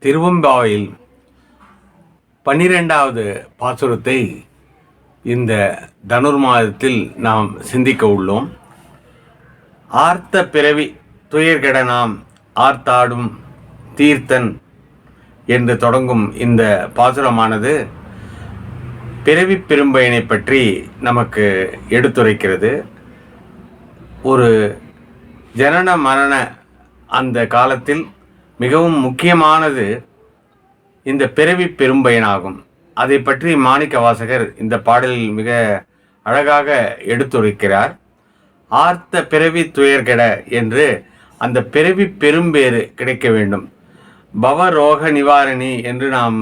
திருவெம்பாவையில் 12வது பாசுரத்தை இந்த தனுர் மாதத்தில் நாம் சிந்திக்க உள்ளோம். ஆர்த்த பிறவி துயர்கெட நாம் ஆர்த்தாடும் தீர்த்தன் என்று தொடங்கும் இந்த பாசுரமானது பிறவி பெரும்பயனை பற்றி நமக்கு எடுத்துரைக்கிறது. ஒரு ஜனன மரண அந்த காலத்தில் மிகவும் முக்கியமானது இந்த பிறவி பெரும்பயனாகும். அதை பற்றி மாணிக்க வாசகர் இந்த பாடலில் மிக அழகாக எடுத்துரைக்கிறார். ஆர்த்த பிறவி துயர்கெட என்று அந்த பிறவி பெரும்பேறு கிடைக்க வேண்டும். பவரோக நிவாரணி என்று நாம்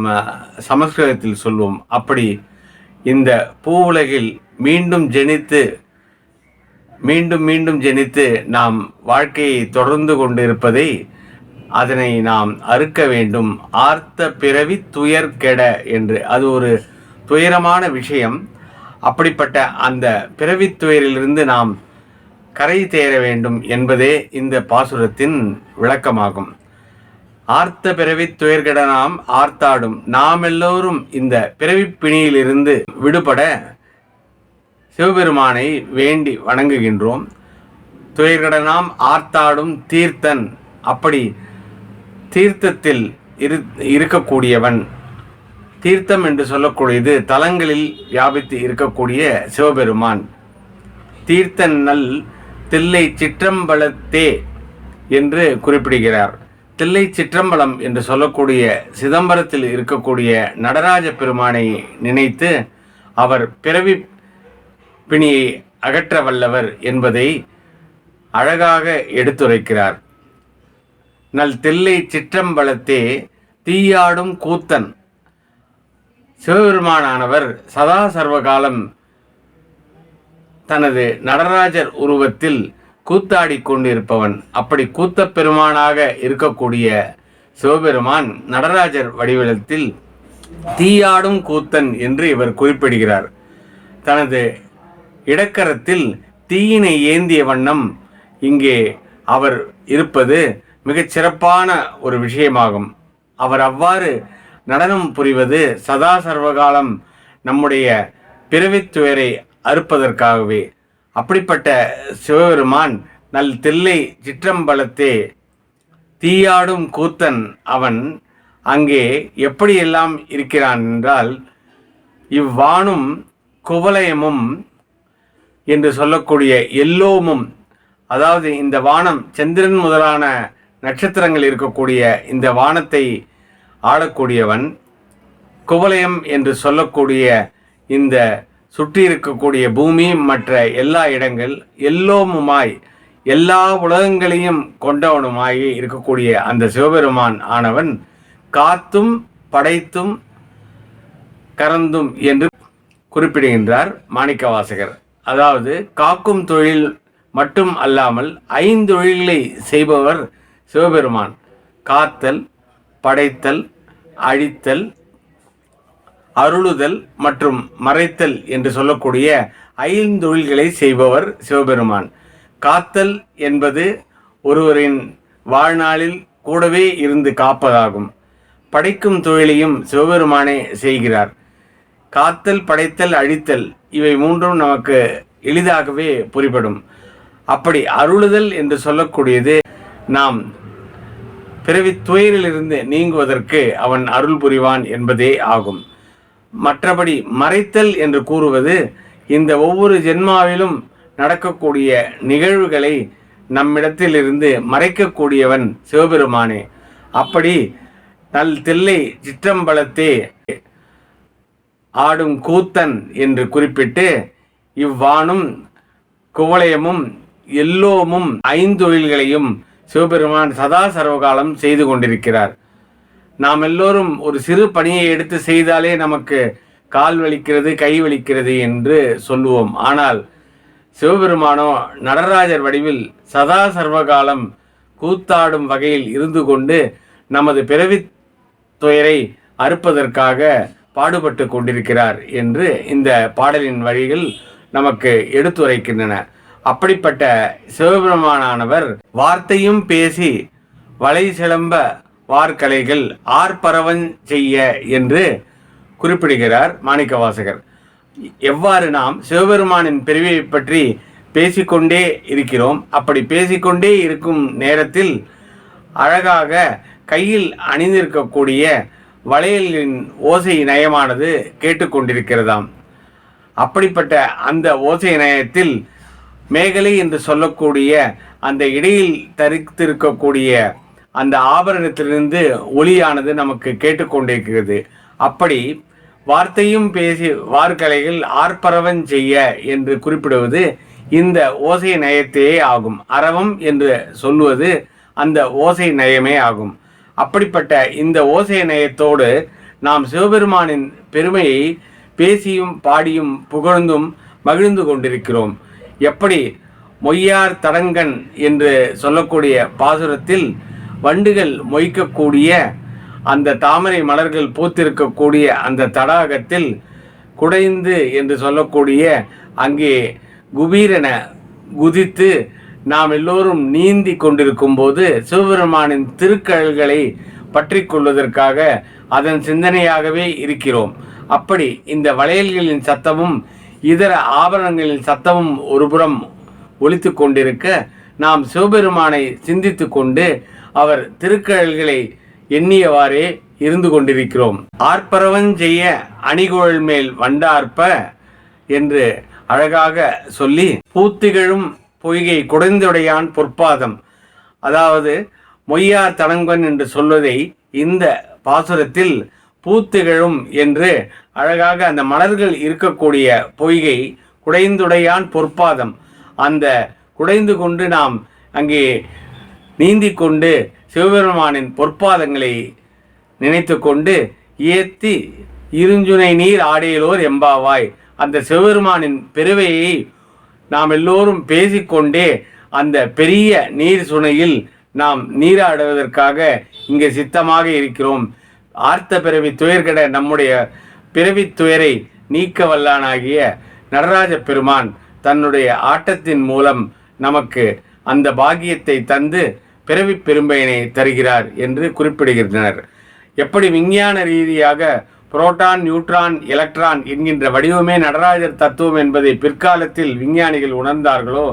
சமஸ்கிருதத்தில் சொல்வோம். அப்படி இந்த பூவுலகில் மீண்டும் ஜனித்து நாம் வாழ்க்கையை தொடர்ந்து கொண்டிருப்பதை அதனை நாம் அறுக்க வேண்டும். ஆர்த்த பிறவி துயர்கெட என்று அது ஒரு துயரமான விஷயம். அப்படிப்பட்ட அந்த பிறவி துயரிலிருந்து நாம் கரை தேர வேண்டும் என்பதே இந்த பாசுரத்தின் விளக்கமாகும். ஆர்த்த பிறவி துயர்கெட நாம் ஆர்த்தாடும், நாம் எல்லோரும் இந்த பிறவி பிணியிலிருந்து விடுபட சிவபெருமானை வேண்டி வணங்குகின்றோம். துயர்கெட நாம் ஆர்த்தாடும் தீர்த்தன், அப்படி தீர்த்தத்தில் இருக்கக்கூடியவன். தீர்த்தம் என்று சொல்லக்கூடியது தலங்களில் வியாபித்து இருக்கக்கூடிய சிவபெருமான். தீர்த்தன்னல் தில்லை சிற்றம்பலத்தே என்று குறிப்பிடுகிறார். தில்லை சிற்றம்பலம் என்று சொல்லக்கூடிய சிதம்பரத்தில் இருக்கக்கூடிய நடராஜ பெருமானை நினைத்து அவர் பிறவி பிணியை அகற்ற வல்லவர் என்பதை அழகாக எடுத்துரைக்கிறார். நல் தில்லை சிற்றம்பலத்தே தீயாடும் கூத்தன். சிவபெருமானானவர் சதா சர்வகாலம் தனது நடராஜர் உருவத்தில் கூத்தாடி கொண்டிருப்பவன். அப்படி கூத்த பெருமானாக இருக்கக்கூடிய சிவபெருமான் நடராஜர் வடிவத்தில் தீயாடும் கூத்தன் என்று இவர் குறிப்பிடுகிறார். தனது இடக்கரத்தில் தீயினை ஏந்திய வண்ணம் இங்கே அவர் இருப்பது மிகச் சிறப்பான ஒரு விஷயமாகும். அவர் அவ்வாறு நடனம் புரிவது சதா சர்வகாலம் நம்முடைய பிறவித் துயரை அறுப்பதற்காகவே. அப்படிப்பட்ட சிவபெருமான் நல் தில்லை சிற்றம்பலத்தே தீயாடும் கூத்தன். அவன் அங்கே எப்படியெல்லாம் இருக்கிறான் என்றால், இவ்வானும் குவலயமும் என்று சொல்லக்கூடிய எல்லோமும், அதாவது இந்த வானம் சந்திரன் முதலான நட்சத்திரங்கள் இருக்கக்கூடிய இந்த வானத்தை ஆளக்கூடியவன். குவலயம் என்று சொல்லக்கூடிய இந்த சுற்றி இருக்கக்கூடிய பூமி மற்ற எல்லா இடங்கள் எல்லோமுமாய் எல்லா உலகங்களையும் கொண்டவனுமாய் இருக்கக்கூடிய அந்த சிவபெருமான் ஆனவன் காத்தும் படைத்தும் கறந்தும் என்று குறிப்பிடுகின்றார் மாணிக்க வாசகர். அதாவது காக்கும் தொழில் மட்டும் அல்லாமல் 5 தொழில்களை செய்பவர் சிவபெருமான். காத்தல், படைத்தல், அழித்தல், அருளுதல் மற்றும் மறைத்தல் என்று சொல்லக்கூடிய 5 தொழில்களை செய்பவர் சிவபெருமான். காத்தல் என்பது ஒருவரின் வாழ்நாளில் கூடவே இருந்து காப்பதாகும். படைக்கும் தொழிலையும் சிவபெருமானே செய்கிறார். காத்தல், படைத்தல், அழித்தல் இவை 3ம் நமக்கு எளிதாகவே புரிபடும். அப்படி அருளுதல் என்று சொல்லக்கூடியது நாம் பிறவி துயரிலிருந்து நீங்குவதற்கு அவன் அருள் புரிவான் என்பதே ஆகும். மற்றபடி மறைத்தல் என்று கூறுவது இந்த ஒவ்வொரு ஜென்மாவிலும் நடக்கக்கூடிய நிகழ்வுகளை நம்மிடத்திலிருந்து மறைக்கக்கூடியவன் சிவபெருமானே. அப்படி நல் தில்லை சிற்றம்பலத்தே ஆடும் கூத்தன் என்று குறிப்பிட்டு இவ்வானும் குவலயமும் எல்லோமும் 5 தொழில்களையும் சிவபெருமான் சதா சர்வகாலம் செய்து கொண்டிருக்கிறார். நாம் எல்லோரும் ஒரு சிறு பணியை எடுத்து செய்தாலே நமக்கு கால் வலிக்கிறது, கை வலிக்கிறது என்று சொல்லுவோம். ஆனால் சிவபெருமானோ நடராஜர் வடிவில் சதா சர்வகாலம் கூத்தாடும் வகையில் இருந்து கொண்டு நமது பிறவி துயரை அறுப்பதற்காக பாடுபட்டு கொண்டிருக்கிறார் என்று இந்த பாடலின் வழிகள் நமக்கு எடுத்துரைக்கின்றன. அப்படிப்பட்ட சிவபெருமானானவர் வார்த்தையும் பேசி வளை சிலம்ப வார்கலைகள் ஆர்ப்பரவன் செய்ய என்று குறிப்பிடுகிறார் மாணிக்கவாசகர். எவ்வாறு நாம் சிவபெருமானின் பிறவியை பற்றி பேசிக்கொண்டே இருக்கிறோம். அப்படி பேசிக்கொண்டே இருக்கும் நேரத்தில் அழகாக கையில் அணிந்திருக்கக்கூடிய வளையலின் ஓசை நயமானது கேட்டுக்கொண்டிருக்கிறதாம். அப்படிப்பட்ட அந்த ஓசை நயத்தில் மேகலை என்று சொல்லக்கூடிய அந்த இடையில் தரித்திருக்கக்கூடிய அந்த ஆபரணத்திலிருந்து ஒளியானது நமக்கு கேட்டுக்கொண்டிருக்கிறது. அப்படி வார்த்தையும் பேசி வார்கலைகள் ஆர்ப்பரவன் செய்ய என்று குறிப்பிடுவது இந்த ஓசை நயத்தையே ஆகும். அரவம் என்று சொல்லுவது அந்த ஓசை நயமே ஆகும். அப்படிப்பட்ட இந்த ஓசை நயத்தோடு நாம் சிவபெருமானின் பெருமையை பேசியும் பாடியும் புகழ்ந்தும் மகிழ்ந்து கொண்டிருக்கிறோம். எப்படி மொய்யார் தடங்கன் என்று சொல்லக்கூடிய பாசுரத்தில் வண்டுகள் மொய்க்கக்கூடிய அந்த தாமரை மலர்கள் பூத்திருக்கக்கூடிய அந்த தடாகத்தில் குடைந்து என்று சொல்லக்கூடிய அங்கே குபீரென குதித்து நாம் எல்லோரும் நீந்தி கொண்டிருக்கும் போது சிவபெருமானின் திருக்கழல்களை பற்றி கொள்வதற்காக அதன் சிந்தனையாகவே இருக்கிறோம். அப்படி இந்த வளையல்களின் சத்தமும் இதர ஆபரணங்களின் சத்தமும் ஒருபுறம் ஒலித்து கொண்டிருக்க நாம் சிவபெருமானை சிந்தித்து கொண்டு அவர் திருக்கழல்களை எண்ணியவாறே இருந்து கொண்டிருக்கிறோம். ஆர்ப்பரவன் செய்ய அணிகுழல் மேல் வண்டார்ப்ப என்று அழகாக சொல்லி பூத்திகழும் பொய்கை குடைந்துடையான் பொற்பாதம், அதாவது மொய்யார் தடங்கன் என்று சொல்வதை இந்த பாசுரத்தில் பூத்திகழும் என்று அழகாக அந்த மலர்கள் இருக்கக்கூடிய பொய்கை குடைந்துடையான் பொற்பாதம், அந்த குடைந்து கொண்டு நாம் அங்கே நீந்தி கொண்டு சிவபெருமானின் பொற்பாதங்களை நினைத்து கொண்டு ஏத்தி இருஞ்சுனை நீர் ஆடையிலோர் எம்பாவாய், அந்த சிவபெருமானின் பெருவையை நாம் எல்லோரும் பேசிக்கொண்டே அந்த பெரிய நீர் சுனையில் நாம் நீராடுவதற்காக இங்கே சித்தமாக இருக்கிறோம். ஆர்த்த பிறவி துயர்கட நம்முடைய பிறவி துயரை நீக்க வல்லானாகிய நடராஜ பெருமான் தன்னுடைய ஆட்டத்தின் மூலம் நமக்கு அந்த பாக்கியத்தை தந்து பிறவி பெரும்பயனை தருகிறார் என்று குறிப்பிடுகின்றனர். எப்படி விஞ்ஞான ரீதியாக புரோட்டான், நியூட்ரான், எலக்ட்ரான் என்கின்ற வடிவமே நடராஜர் தத்துவம் என்பதை பிற்காலத்தில் விஞ்ஞானிகள் உணர்ந்தார்களோ,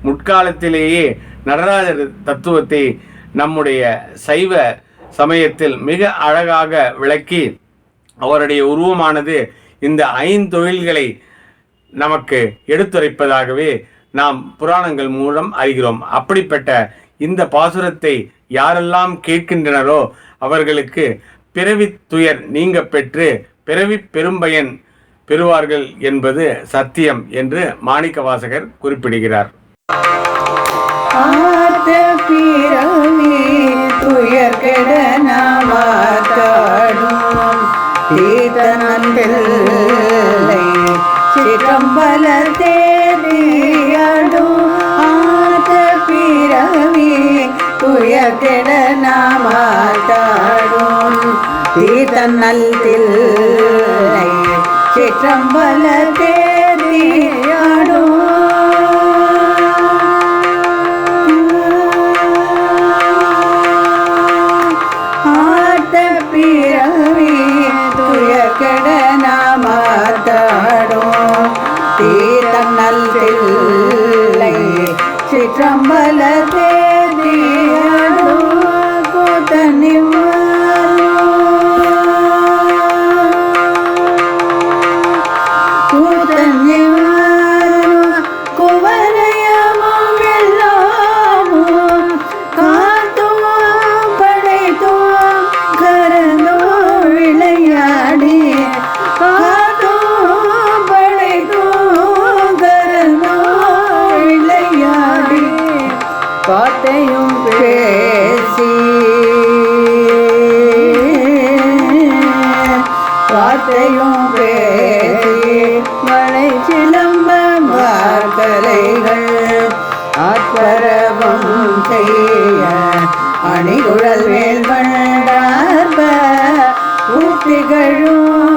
முற்காலத்திலேயே நடராஜர் தத்துவத்தை நம்முடைய சைவ சமயத்தில் மிக அழகாக விளக்கி அவருடைய உருவமானது இந்த ஐந்தொழில்களை நமக்கு எடுத்துரைப்பதாகவே நாம் புராணங்கள் மூலம் அறிகிறோம். அப்படிப்பட்ட இந்த பாசுரத்தை யாரெல்லாம் கேட்கின்றனரோ அவர்களுக்கு பிறவி துயர் நீங்க பெற்று பிறவி பெரும்பயன் பெறுவார்கள் என்பது சத்தியம் என்று மாணிக்கவாசகர் குறிப்பிடுகிறார். தீர்த்தநல் தில்லை சிற்றம்பல தேடியாடும் ஆத்த பிறவி துயர்கெட நாமார்த்தாடும் தீர்த்தநல் தில்லை சிற்றம்பல தேடியாடும் கூத்தனிவ பாட்டையும் பேசி மழை சிலம்ப வார்கலைகள் ஆத்பரவம் செய்ய அணிகுழல் மேல் வண்டார்ப ஊத்திகழும்